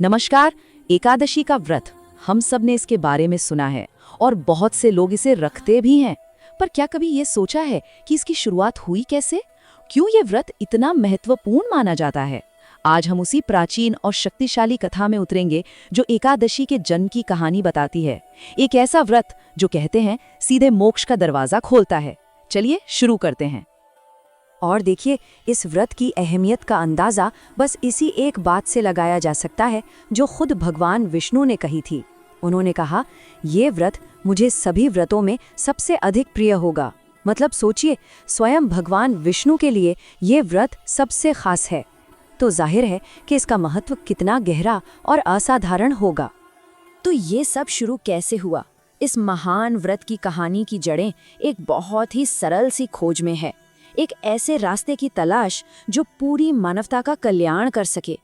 नमस्कार। एकादशी का व्रत हम सब ने इसके बारे में सुना है और बहुत से लोग इसे रखते भी हैं। पर क्या कभी ये सोचा है कि इसकी शुरुआत हुई कैसे? क्यों ये व्रत इतना महत्वपूर्ण माना जाता है? आज हम उसी प्राचीन और शक्तिशाली कथा में उतरेंगे जो एकादशी के जन्म की कहानी बताती है। एक ऐसा व्रत जो कहते हैं सीधे मोक्ष का दरवाजा खोलता है। चलिए शुरू करते हैं। और देखिए, इस व्रत की अहमियत का अंदाज़ा बस इसी एक बात से लगाया जा सकता है जो खुद भगवान विष्णु ने कही थी। उन्होंने कहा, ये व्रत मुझे सभी व्रतों में सबसे अधिक प्रिय होगा। मतलब सोचिए, स्वयं भगवान विष्णु के लिए ये व्रत सबसे खास है। तो जाहिर है कि इसका महत्व कितना गहरा और असाधारण होगा। तो ये सब शुरू कैसे हुआ? इस महान व्रत की कहानी की जड़ें एक बहुत ही सरल सी खोज में है। एक ऐसे रास्ते की तलाश जो पूरी मानवता का कल्याण कर सके।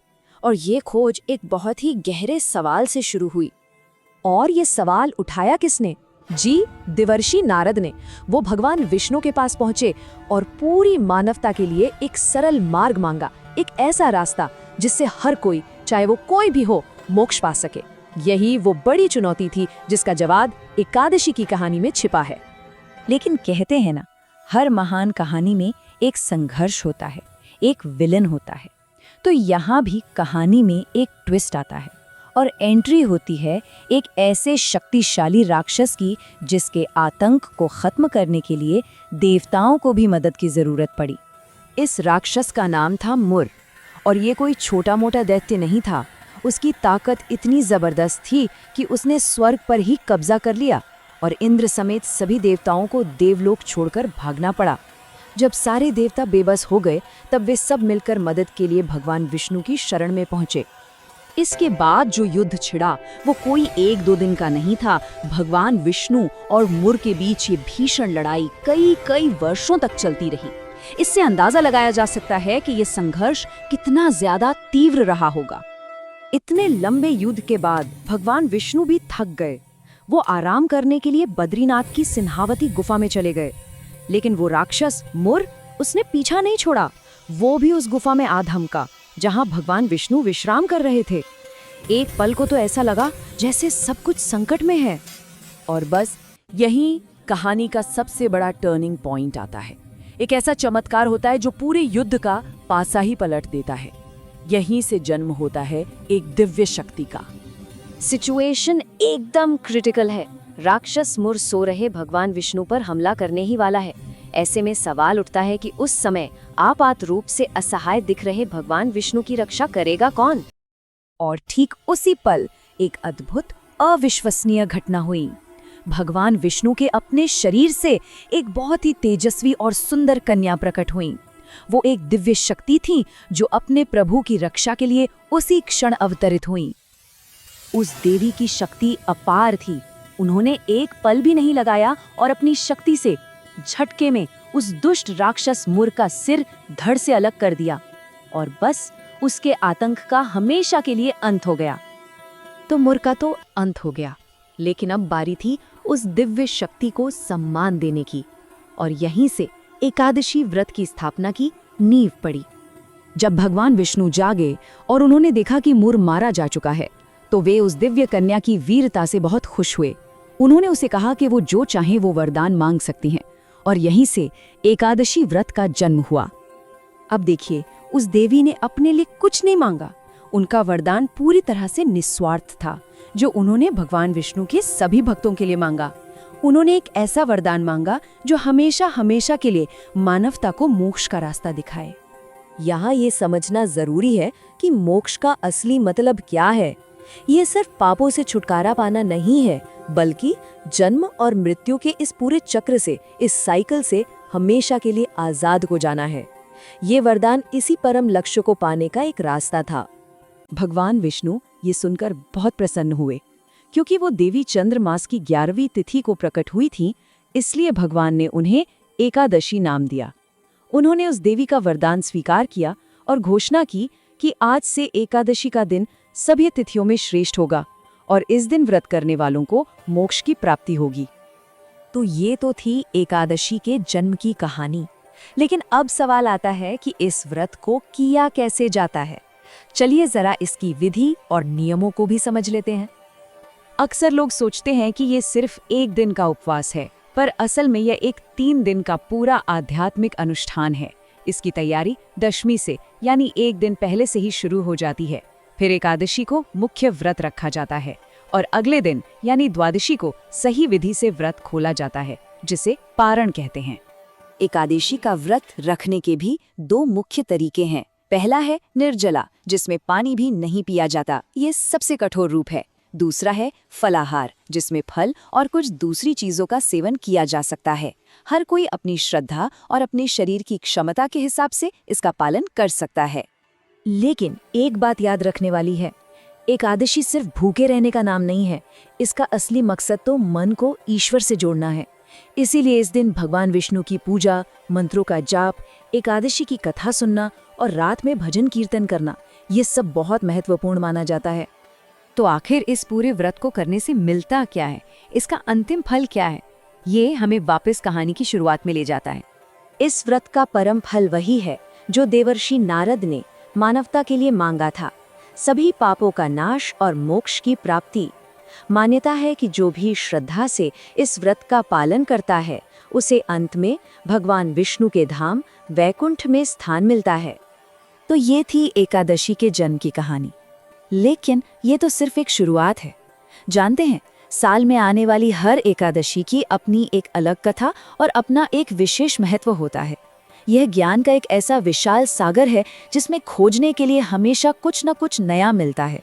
और ये खोज एक बहुत ही गहरे सवाल से शुरू हुई। और ये सवाल उठाया किसने? जी, देवर्षि नारद ने। वो भगवान विष्णु के पास पहुंचे और पूरी मानवता के लिए एक सरल मार्ग मांगा, एक ऐसा रास्ता जिससे हर कोई, चाहे वो कोई भी हो, मोक्ष पा सके। यही वो बड़ी चुनौती थी जिसका जवाब एकादशी की कहानी में छिपा है। लेकिन कहते हैं ना, हर महान कहानी में एक संघर्ष होता है, एक विलन होता है। तो यहाँ भी कहानी में एक ट्विस्ट आता है और एंट्री होती है एक ऐसे शक्तिशाली राक्षस की जिसके आतंक को खत्म करने के लिए देवताओं को भी मदद की जरूरत पड़ी। इस राक्षस का नाम था मुर। और ये कोई छोटा मोटा दैत्य नहीं था। उसकी ताकत इतनी जबरदस्त थी कि उसने स्वर्ग पर ही कब्जा कर लिया और इंद्र समेत सभी देवताओं को देवलोक छोड़कर भागना पड़ा। जब सारे देवता बेबस हो गए, तब वे सब मिलकर मदद के लिए भगवान विष्णु की शरण में पहुंचे। इसके बाद जो युद्ध छिड़ा वो कोई एक दो दिन का नहीं था। भगवान विष्णु और मुर के बीच ये भीषण लड़ाई कई वर्षों तक चलती रही। इससे अंदाजा लगाया जा सकता है कि ये संघर्ष कितना ज्यादा तीव्र रहा होगा। इतने लंबे युद्ध के बाद भगवान विष्णु भी थक गए। वो आराम करने के लिए बद्रीनाथ की सिन्हावती गुफा में चले गए। लेकिन वो राक्षस मुर, उसने पीछा नहीं छोड़ा। वो भी उस गुफा में आ धमका जहां भगवान विष्णु विश्राम कर रहे थे। एक पल को तो ऐसा लगा जैसे सब कुछ संकट में है। और बस यहीं कहानी का सबसे बड़ा टर्निंग पॉइंट आता है। एक ऐसा चमत्कार होता है जो पूरे युद्ध का पासा ही पलट देता है। यहीं से जन्म होता है एक दिव्य शक्ति का। सिचुएशन एकदम क्रिटिकल है। राक्षस मुर सो रहे भगवान विष्णु पर हमला करने ही वाला है। ऐसे में सवाल उठता है कि उस समय आपात रूप से असहाय दिख रहे भगवान विष्णु की रक्षा करेगा कौन? और ठीक उसी पल एक अद्भुत, अविश्वसनीय घटना हुई। भगवान विष्णु के अपने शरीर से एक बहुत ही तेजस्वी और सुंदर कन्या प्रकट हुई। वो एक दिव्य शक्ति थी जो अपने प्रभु की रक्षा के लिए उसी क्षण अवतरित हुई। उस देवी की शक्ति अपार थी। उन्होंने एक पल भी नहीं लगाया और अपनी शक्ति से झटके में उस दुष्ट राक्षस मुर का सिर धड़ से अलग कर दिया। और बस उसके आतंक का हमेशा के लिए अंत हो गया। तो मुर का तो अंत हो गया, लेकिन अब बारी थी उस दिव्य शक्ति को सम्मान देने की। और यहीं से एकादशी व्रत की स्थापना की नींव पड़ी। जब भगवान विष्णु जागे और उन्होंने देखा कि मुर मारा जा चुका है, तो वे उस दिव्य कन्या की वीरता से बहुत खुश हुए। उन्होंने उसे कहा कि वो जो चाहे वो वरदान मांग सकती हैं। और यहीं से एकादशी व्रत का जन्म हुआ। अब देखिए, उस देवी ने अपने लिए कुछ नहीं मांगा। उनका वरदान पूरी तरह से निस्वार्थ था, जो उन्होंने भगवान विष्णु के सभी भक्तों के लिए मांगा। उन्होंने एक ऐसा वरदान मांगा जो हमेशा के लिए मानवता को मोक्ष का रास्ता दिखाए। यहाँ ये समझना जरूरी है कि मोक्ष का असली मतलब क्या है। ये सिर्फ पापों से छुटकारा पाना नहीं है, बल्कि जन्म और मृत्यु के इस पूरे चक्र से, इस साइकिल से हमेशा के लिए आजाद हो जाना है। ये वरदान इसी परम लक्ष्य को पाने का एक रास्ता था। भगवान विष्णु ये सुनकर बहुत प्रसन्न हुए। क्योंकि वो देवी चंद्र मास की 11वीं तिथि को प्रकट हुई थी, इसलिए भगवान ने उन्हें एकादशी नाम दिया। उन्होंने उस देवी का वरदान स्वीकार किया और घोषणा की कि आज से एकादशी का दिन सभी तिथियों में श्रेष्ठ होगा और इस दिन व्रत करने वालों को मोक्ष की प्राप्ति होगी। तो ये तो थी एकादशी के जन्म की कहानी। लेकिन अब सवाल आता है कि इस व्रत को किया कैसे जाता है। चलिए जरा इसकी विधि और नियमों को भी समझ लेते हैं। अक्सर लोग सोचते हैं कि ये सिर्फ एक दिन का उपवास है, पर असल में यह एक 3 दिन का पूरा आध्यात्मिक अनुष्ठान है। इसकी तैयारी दशमी से यानी एक दिन पहले से ही शुरू हो जाती है। फिर एकादशी को मुख्य व्रत रखा जाता है और अगले दिन यानी द्वादशी को सही विधि से व्रत खोला जाता है, जिसे पारण कहते हैं। एकादशी का व्रत रखने के भी 2 मुख्य तरीके हैं। पहला है निर्जला, जिसमें पानी भी नहीं पिया जाता, ये सबसे कठोर रूप है। दूसरा है फलाहार, जिसमें फल और कुछ दूसरी चीजों का सेवन किया जा सकता है। हर कोई अपनी श्रद्धा और अपने शरीर की क्षमता के हिसाब से इसका पालन कर सकता है। लेकिन एक बात याद रखने वाली है, एकादशी सिर्फ भूखे रहने का नाम नहीं है। इसका असली मकसद तो मन को ईश्वर से जोड़ना है। इसीलिए इस दिन भगवान विष्णु की पूजा, मंत्रों का जाप, एकादशी की कथा सुनना और रात में भजन कीर्तन करना, ये सब बहुत महत्वपूर्ण माना जाता है। तो आखिर इस पूरे व्रत को करने से मिलता क्या है? इसका अंतिम फल क्या है? ये हमें वापस कहानी की शुरुआत में ले जाता है। इस व्रत का परम फल वही है जो देवर्षि नारद ने मानवता के लिए मांगा था, सभी पापों का नाश और मोक्ष की प्राप्ति। मान्यता है कि जो भी श्रद्धा से इस व्रत का पालन करता है, उसे अंत में भगवान विष्णु के धाम वैकुंठ में स्थान मिलता है। तो ये थी एकादशी के जन्म की कहानी। लेकिन ये तो सिर्फ एक शुरुआत है। जानते हैं, साल में आने वाली हर एकादशी की अपनी एक अलग कथा और अपना एक विशेष महत्व होता है। यह ज्ञान का एक ऐसा विशाल सागर है जिसमें खोजने के लिए हमेशा कुछ न कुछ नया मिलता है।